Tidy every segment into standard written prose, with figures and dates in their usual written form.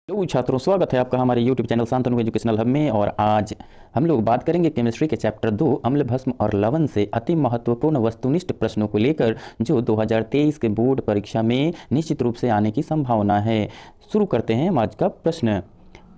तो छात्रों, स्वागत है आपका हमारे YouTube channel Shantanu educational hub में। और आज हम लोग बात करेंगे केमिस्ट्री के चैप्टर 2 अम्ल भस्म और लवण से अति महत्वपूर्ण वस्तुनिष्ठ प्रश्नों को लेकर, जो 2023 के बोर्ड परीक्षा में निश्चित रूप से आने की संभावना है। शुरू करते हैं आज का प्रश्न।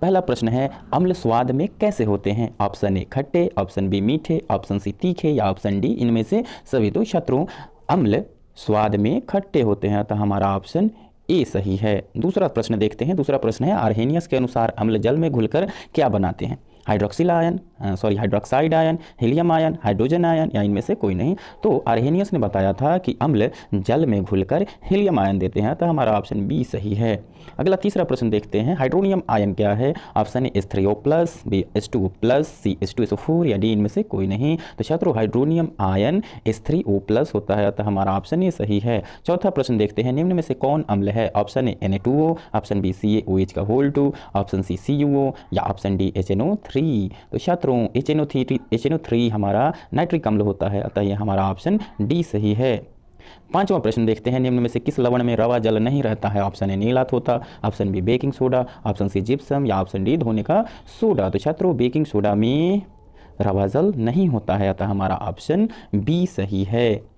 पहला प्रश्न है, अम्ल स्वाद में कैसे होते हैं? ऑप्शन ए खट्टे, ऑप्शन बी मीठे, ऑप्शन सी तीखे या ऑप्शन डी इनमें से सभी। तो छात्रों, अम्ल स्वाद में खट्टे होते हैं, अतः हमारा ऑप्शन ए सही है। दूसरा प्रश्न देखते हैं। दूसरा प्रश्न है, आर्हेनियस के अनुसार अम्ल जल में घुलकर क्या बनाते हैं? Hydroxide ion, helium ion, hydrogen ion या इनमें से कोई नहीं। तो आर्हेनियस ने बताया था कि अम्ल जल में घुलकर हीलियम आयन देते हैं, तो हमारा ऑप्शन बी सही है। अगला तीसरा प्रश्न देखते हैं। हाइड्रोनियम आयन क्या है? ऑप्शन ए H3O+, बी H2O+, सी H2SO4 या डी इनमें से कोई नहीं। तो छात्रों, हाइड्रोनियम आयन H3O+ होता है, अतः हमारा ऑप्शन ए सही है। चौथा प्रश्न देखते हैं। निम्न में से कौन अम्ल है? Option A Na2O, option B CaOH2, option C CuO या ऑप्शन डी HNO3। तो छात्रों, HNO3 हमारा नाइट्रिक अम्ल होता है, अतः यह हमारा ऑप्शन डी सही है। पांचवा प्रश्न देखते हैं। निम्न में से किस लवण में रवा जल नहीं रहता है? ऑप्शन ए नीला तोता, option B baking soda, option C gypsum या ऑप्शन डी धोने का सोडा। तो छात्रों, बेकिंग सोडा में रवा जल नहीं होता है, अतः हमारा ऑप्शन बी सही है।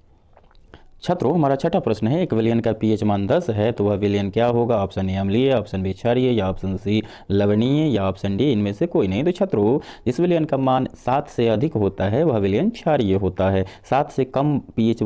छात्रों, हमारा छठा प्रश्न है। एक विलयन का पीएच मान 10 है, तो वह विलयन क्या होगा? ऑप्शन ए अम्लीय, ऑप्शन बी क्षारीय या ऑप्शन सी लवणीय या ऑप्शन डी इनमें से कोई नहीं। तो छात्रों, जिस विलयन का मान 7 से अधिक होता है वह विलयन क्षारीय होता है। 7 से कम पीएच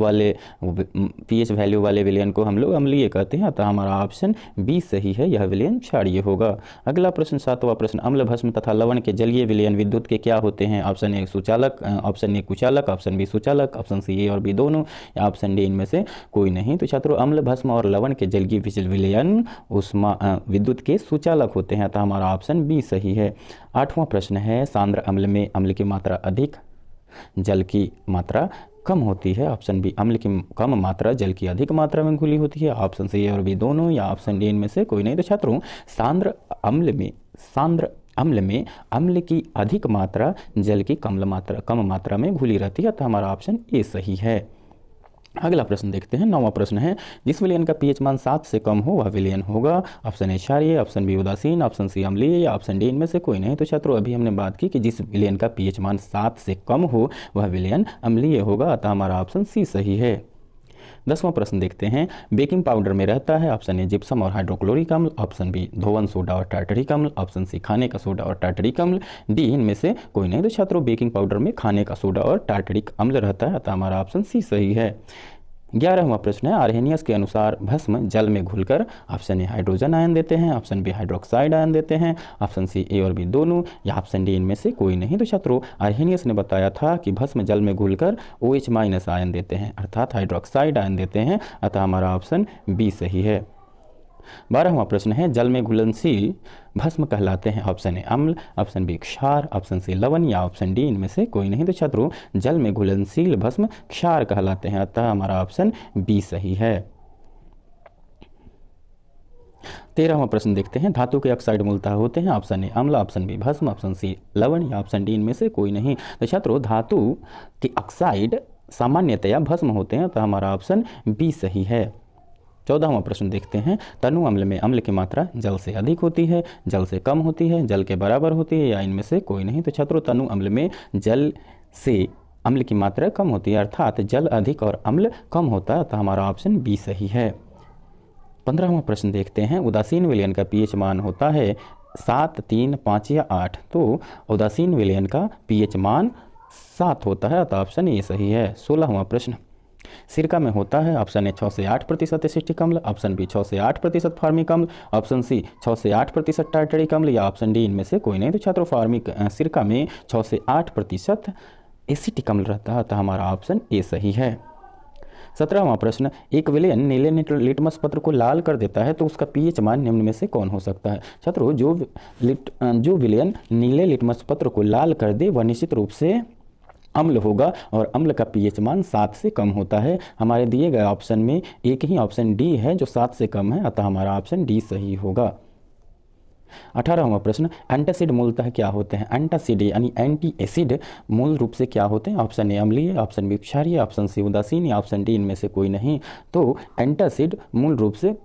वैल्यू वाले विलयन को हम लोग अम्लीय कहते हैं, अतः हमारा ऑप्शन बी सही है, यह विलयन क्षारीय होगा। अगला प्रश्न, सातवां प्रश्न। अम्ल भस्म तथा लवण के जलीय विलयन विद्युत के क्या होते हैं? ऑप्शन ए सुचालक, ऑप्शन ए कुचालक, ऑप्शन बी सुचालक, ऑप्शन सी ए और बी दोनों या ऑप्शन डी इनमें से कोई नहीं। तो छात्रों, अम्ल भस्म और लवण के जलीय विलयन विद्युत के सुचालक होते हैं, अतः हमारा ऑप्शन बी सही है। आठवां प्रश्न है। सांद्र अम्ल में अम्ल की मात्रा अधिक, जल की मात्रा कम होती है। ऑप्शन बी अम्ल की कम मात्रा जल की अधिक मात्रा में घुली होती है, ऑप्शन सी और बी दोनों या ऑप्शन डी इनमें से कोई नहीं। तो छात्रों, सांद्र अम्ल में अम्ल की अधिक मात्रा जल की कम मात्रा में घुली रहती है, अतः हमारा ऑप्शन ए सही है। अगला प्रश्न देखते हैं। नौवां प्रश्न है। जिस विलयन का पीएच मान 7 से कम हो वह विलयन होगा। ऑप्शन ए क्षारीय, ऑप्शन बी उदासीन, ऑप्शन सी अम्लीय या ऑप्शन डी इनमें से कोई नहीं। तो छात्रों, अभी हमने बात की कि जिस विलयन का पीएच मान 7 से कम हो वह विलयन अम्लीय होगा, अतः हमारा ऑप्शन सी सही है। 10वां प्रश्न देखते हैं। बेकिंग पाउडर में रहता है। ऑप्शन ए जिप्सम और हाइड्रोक्लोरिक अम्ल, ऑप्शन बी धोवन सोडा और टार्टरिक अम्ल, ऑप्शन सी खाने का सोडा और टार्टरिक अम्ल, डी इनमें से कोई नहीं। तो छात्रों, बेकिंग पाउडर में खाने का सोडा और टार्टरिक अम्ल रहता है, अतः हमारा ऑप्शन सी सही है। 11वां प्रश्न है। आर्हेनियस के अनुसार भस्म जल में घुलकर ऑप्शन ए हाइड्रोजन आयन देते हैं, ऑप्शन बी हाइड्रोक्साइड आयन देते हैं, ऑप्शन सी ए और बी दोनों या ऑप्शन डी इनमें से कोई नहीं। तो छात्रों, आर्हेनियस ने बताया था कि भस्म जल में घुलकर OH- आयन देते हैं, अर्थात हाइड्रोक्साइड आयन देते हैं, अतः हमारा ऑप्शन बी सही है। 12वां प्रश्न है। जल में घुलनशील भस्म कहलाते हैं। ऑप्शन ए अम्ल, ऑप्शन बी क्षार, ऑप्शन सी लवण या ऑप्शन डी इनमें से कोई नहीं। तो छात्रों, जल में घुलनशील भस्म क्षार कहलाते हैं, अतः हमारा ऑप्शन बी सही है। 13वां प्रश्न देखते हैं। धातु के ऑक्साइड मूलतः होते हैं। ऑप्शन ए अम्ल, ऑप्शन बी भस्म, ऑप्शन सी लवण या ऑप्शन डी इनमें से कोई नहीं। तो छात्रों, धातु के ऑक्साइड सामान्यतया भस्म होते हैं, तो हमारा ऑप्शन बी सही है। 14वां प्रश्न देखते हैं। तनु अम्ल में अम्ल की मात्रा जल से अधिक होती है, जल से कम होती है, जल के बराबर होती है या इनमें से कोई नहीं। तो छात्रों, तनु अम्ल में जल से अम्ल की मात्रा कम होती है, अर्थात जल अधिक और अम्ल कम होता है, तो हमारा ऑप्शन बी सही है। 15वां प्रश्न देखते हैं। उदासीन विलयन का पीएच मान होता है 7, 3, 5 या 8। तो उदासीन विलयन का पीएच मान 7 होता है, तो ऑप्शन ए सही है। 16वां प्रश्न। सिरका में होता है। ऑप्शन ए 6 से 8% एसिटिक अम्ल, ऑप्शन बी 6 से 8% फार्मिक अम्ल, ऑप्शन सी 6 से 8% टार्टरिक अम्ल या ऑप्शन डी इनमें से कोई नहीं। तो छात्रों, सिरका में 6 से 8% एसिटिक अम्ल रहता है, तो हमारा ऑप्शन ए सही है। 17वां प्रश्न। एक विलयन नीले लिटमस पत्र को लाल कर देता है, तो उसका पीएच मान निम्न में से कौन हो सकता है? छात्रों, जो विलयन नीले लिटमस पत्र को लाल कर दे वह निश्चित रूप से अम्ल होगा, और अम्ल का पीएच मान 7 से कम होता है। हमारे दिए गए ऑप्शन में एक ही ऑप्शन डी है जो 7 से कम है, अतः हमारा ऑप्शन डी सही होगा। 18वां प्रश्न। एंटासिड मूलतः क्या होते हैं? एंटासिड यानी एंटी एसिड मूल रूप से क्या होते हैं? ऑप्शन ए अम्लीय, ऑप्शन बी क्षारीय, ऑप्शन सी उदासीन या ऑप्शन डी इनमें से कोई नहीं। तो एंटासिड मूल रूप से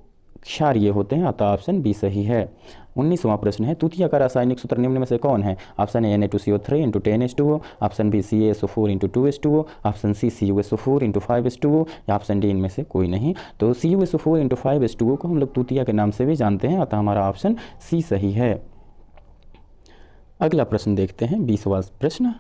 क्षारीय होते हैं, अतः ऑप्शन बी सही है। 19वां प्रश्न है तूतिया का रासायनिक सूत्र निम्न में से कौन है? Option A Na2CO3 into 10H2O, option B CaSO4 into 2H2O, option C CuSO4 into 5H2O या ऑप्शन डी इनमें से कोई नहीं। तो CuSO4 इंटू 5H2O को हम लोग तूतिया के नाम से भी जानते हैं, अतः हमारा ऑप्शन सी सही है। अगला प्रश्न देखते हैं 20वां प्रश्न।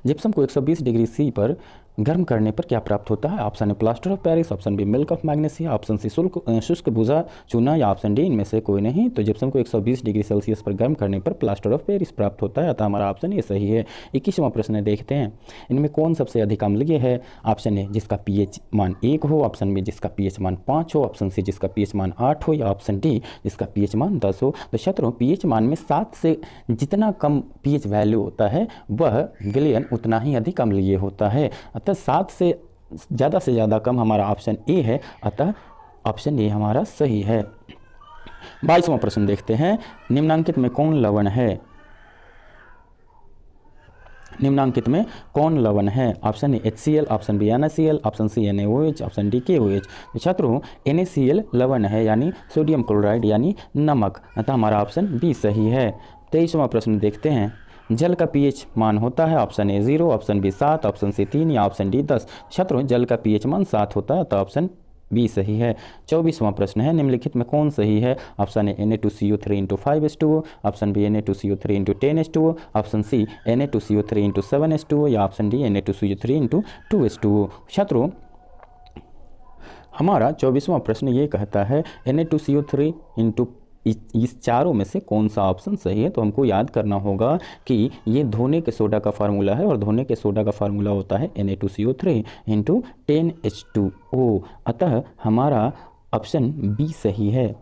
जिप्सम को 120 डिग्री सी पर गर्म करने पर क्या प्राप्त होता है? Option A plaster of Paris, option B milk of magnesia, option C शुष्क भुजा चूना या ऑप्शन डी इनमें से कोई नहीं। तो जिप्सम को 120 डिग्री सेल्सियस पर गर्म करने पर प्लास्टर ऑफ पेरिस प्राप्त होता है, अतः हमारा ऑप्शन ए सही है। 21वां प्रश्न देखते हैं, इनमें कौन सबसे अधिक अम्लीय है? ऑप्शन ए जिसका pH मान 1 हो, ऑप्शन बी जिसका pH मान 5 हो, ऑप्शन सी जिसका pH मान 8 हो या ऑप्शन डी जिसका pH मान 10 हो। तो छात्रों pH मान में 7 से जितना कम pH वैल्यू होता है वह विलयन उतना ही अधिक अम्लीय होता है, अतः 7 से ज़्यादा कम हमारा ऑप्शन ए है, अतः ऑप्शन ए हमारा सही है। 22वां प्रश्न देखते हैं, निम्नांकित में कौन लवण है? निम्नांकित में कौन लवण है? Option A HCl, option B NaCl, option C NaOH, option D KOH। तो छात्रों NaCl लवण है यानी सोडियम क्लोराइड यानी नमक, अतः हमारा ऑप्शन बी सही है। 23वां प्रश्न देखते हैं, जल का pH मान होता है? Option A 0, option B 7, option C 3 या ऑप्शन डी 10। छात्रों जल का pH मान 7 होता है, तो ऑप्शन बी सही है। 24वां प्रश्न है, निम्नलिखित में कौन सही है? Option A Na2CO3 into 5H2O, option B Na2CO3 into 10H2O, option C Na2CO3 into 7H2O या option D Na2CO3 into 2H2O। छात्रों हमारा 24वां प्रश्न ये कहता है Na2CO3 इंटू इस चारों में से कौन सा ऑप्शन सही है? तो हमको याद करना होगा कि ये धोने के सोडा का फार्मूला है और धोने के सोडा का फार्मूला होता है Na2CO3 इंटू 10H2O, अतः हमारा ऑप्शन बी सही है।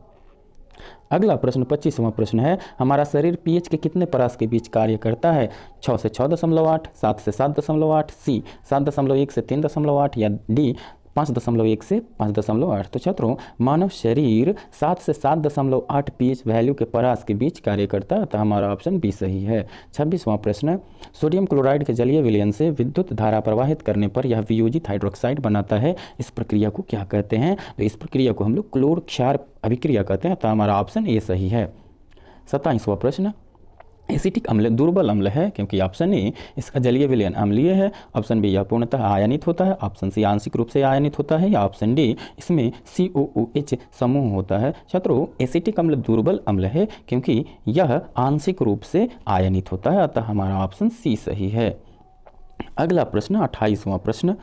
अगला प्रश्न 25वां प्रश्न है, हमारा शरीर pH के कितने परास के बीच कार्य करता है? 6 से 6.8, 7 से 7.8, सी 7.1 से 3.8 या डी 5.1 से 5.8। तो छात्रों मानव शरीर 7 से 7.8 pH वैल्यू के परास के बीच कार्य करता है, तो हमारा ऑप्शन बी सही है। 26वां प्रश्न, सोडियम क्लोराइड के जलीय विलयन से विद्युत धारा प्रवाहित करने पर यह वियोजित हाइड्रोक्साइड बनाता है, इस प्रक्रिया को क्या कहते हैं? तो इस प्रक्रिया को हम लोग क्लोर क्षार अभिक्रिया कहते हैं, तो हमारा ऑप्शन ए सही है। 27वां प्रश्न, एसिटिक अम्ल दुर्बल अम्ल है क्योंकि ऑप्शन ए इसका जलीय विलयन अम्लीय है, ऑप्शन बी यह पूर्णतः आयनित होता है, ऑप्शन सी आंशिक रूप से आयनित होता है या ऑप्शन डी इसमें COOH समूह होता है। छात्रों एसिटिक अम्ल दुर्बल अम्ल है क्योंकि यह आंशिक रूप से आयनित होता है, अतः हमारा ऑप्शन सी सही है। अगला प्रश्न 28वां प्रश्न,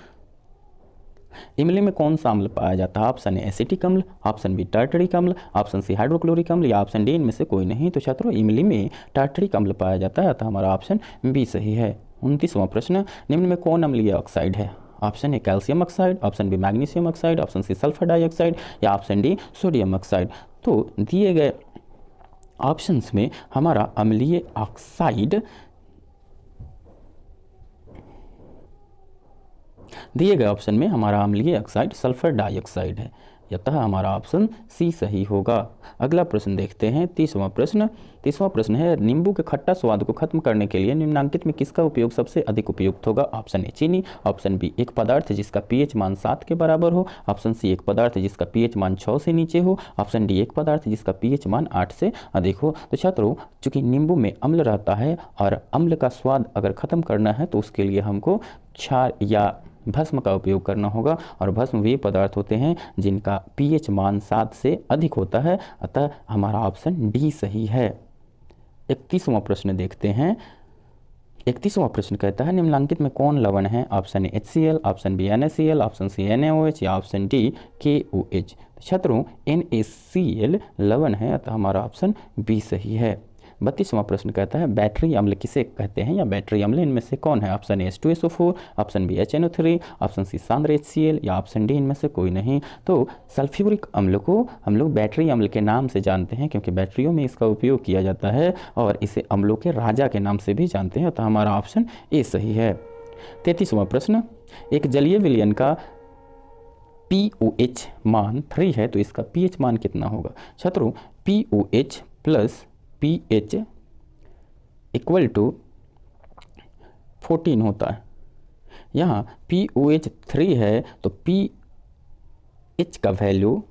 इमली में कौन सा अम्ल पाया जाता है? ऑप्शन ए एसिटिक अम्ल, ऑप्शन बी टार्टरिक अम्ल, ऑप्शन सी हाइड्रोक्लोरिक अम्ल या ऑप्शन डी इनमें से कोई नहीं। तो छात्रों इमली में टार्टरिक अम्ल पाया जाता है, अतः हमारा ऑप्शन बी सही है। 29वां प्रश्न, निम्न में कौन अम्लीय ऑक्साइड है? Option A calcium oxide, option B magnesium oxide, option C sulphur dioxide या ऑप्शन डी सोडियम ऑक्साइड। तो दिए गए ऑप्शंस में हमारा अम्लीय ऑक्साइड दिए गए ऑप्शन में हमारा अम्लीय ऑक्साइड सल्फर डाइऑक्साइड है, अतः हमारा ऑप्शन सी सही होगा। अगला प्रश्न देखते हैं 30वां प्रश्न। 30वां प्रश्न है, नींबू के खट्टा स्वाद को खत्म करने के लिए निम्नांकित में किसका उपयोग सबसे अधिक उपयुक्त होगा? ऑप्शन ए चीनी, ऑप्शन बी एक पदार्थ जिसका pH मान 7 के बराबर हो, ऑप्शन सी एक पदार्थ जिसका pH मान 6 से नीचे हो, ऑप्शन डी एक पदार्थ जिसका pH मान 8 से अधिक हो। तो छात्रों चूंकि नींबू में अम्ल रहता है और अम्ल का स्वाद अगर खत्म करना है तो उसके लिए हमको क्षार या भस्म का उपयोग करना होगा, और भस्म वे पदार्थ होते हैं जिनका pH मान 7 से अधिक होता है, अतः हमारा ऑप्शन डी सही है। 31वां प्रश्न देखते हैं। 31वां प्रश्न कहता है निम्नलिखित में कौन लवण है? Option A HCl, option B NaCl, option C NaOH या ऑप्शन डी KOH। छात्रों NaCl लवण है, अतः हमारा ऑप्शन बी सही है। 32वां प्रश्न कहता है बैटरी अम्ल किसे कहते हैं या बैटरी अम्ल इनमें से कौन है? Option A H2SO4, option B HNO3, option C सांद्र HCl या ऑप्शन डी इनमें से कोई नहीं। तो सल्फ्यूरिक अम्ल को हम लोग बैटरी अम्ल के नाम से जानते हैं क्योंकि बैटरियों में इसका उपयोग किया जाता है और इसे अम्लों के राजा के नाम से भी जानते हैं, तो हमारा ऑप्शन ए सही है। 33वां प्रश्न, एक जलीय विलयन का POH मान 3 है तो इसका pH मान कितना होगा? छात्रों POH plus pH equal to 14 होता है। यहाँ POH 3 है तो pH का वैल्यू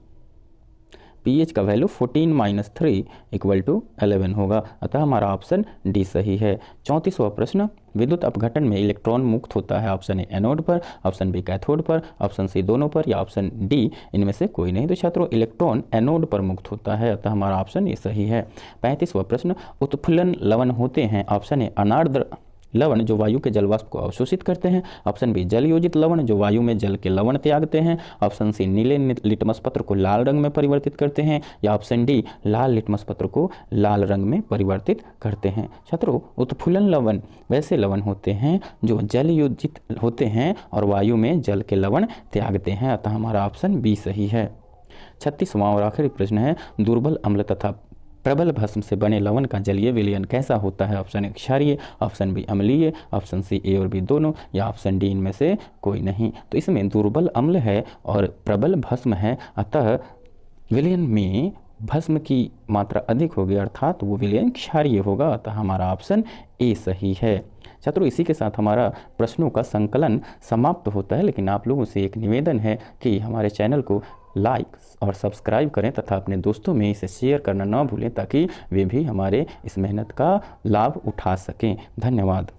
pH का वैल्यू 14 - 3 = 11 होगा। अतः हमारा ऑप्शन डी सही है। 34वां प्रश्न, विद्युत अपघटन में इलेक्ट्रॉन मुक्त होता है ऑप्शन ए एनोड पर, ऑप्शन बी कैथोड पर, ऑप्शन सी दोनों पर, या ऑप्शन डी इनमें से कोई नहीं। तो छात्रों इलेक्ट्रॉन एनोड पर मुक्त होता है, अतः हमारा ऑप्शन ये सही है। 35वां प्रश्न, उत्फुल्लन लवण होते हैं ऑप्शन ए अनार्द्र लवण जो वायु के जलवाष्प को अवशोषित करते हैं, ऑप्शन बी जल योजित लवण जो वायु में जल के लवण त्यागते हैं, ऑप्शन सी नीले लिटमस पत्र को लाल रंग में परिवर्तित करते हैं, या ऑप्शन डी लाल लिटमस पत्र को लाल रंग में परिवर्तित करते हैं। छात्रों उत्फुल्लन लवण वैसे लवण होते हैं जो जल योजित होते हैं और वायु में जल के लवण त्यागते हैं, अतः हमारा ऑप्शन बी सही है। 36वां और आखिरी प्रश्न है, दुर्बल अम्ल तथा प्रबल भस्म से बने लवण का जलीय विलयन कैसा होता है? ऑप्शन ए क्षारीय, ऑप्शन बी अम्लीय, ऑप्शन सी ए और बी दोनों, या ऑप्शन डी इनमें से कोई नहीं। तो इसमें दुर्बल अम्ल है और प्रबल भस्म है, अतः विलयन में भस्म की मात्रा अधिक होगी, अर्थात वो विलयन क्षारीय होगा, अतः हमारा ऑप्शन ए सही है। छात्रों इसी के साथ हमारा प्रश्नों का संकलन समाप्त होता है, लेकिन आप लोगों से एक निवेदन है कि हमारे चैनल को लाइक और सब्सक्राइब करें तथा अपने दोस्तों में इसे शेयर करना ना भूलें, ताकि वे भी हमारे इस मेहनत का लाभ उठा सकें। धन्यवाद।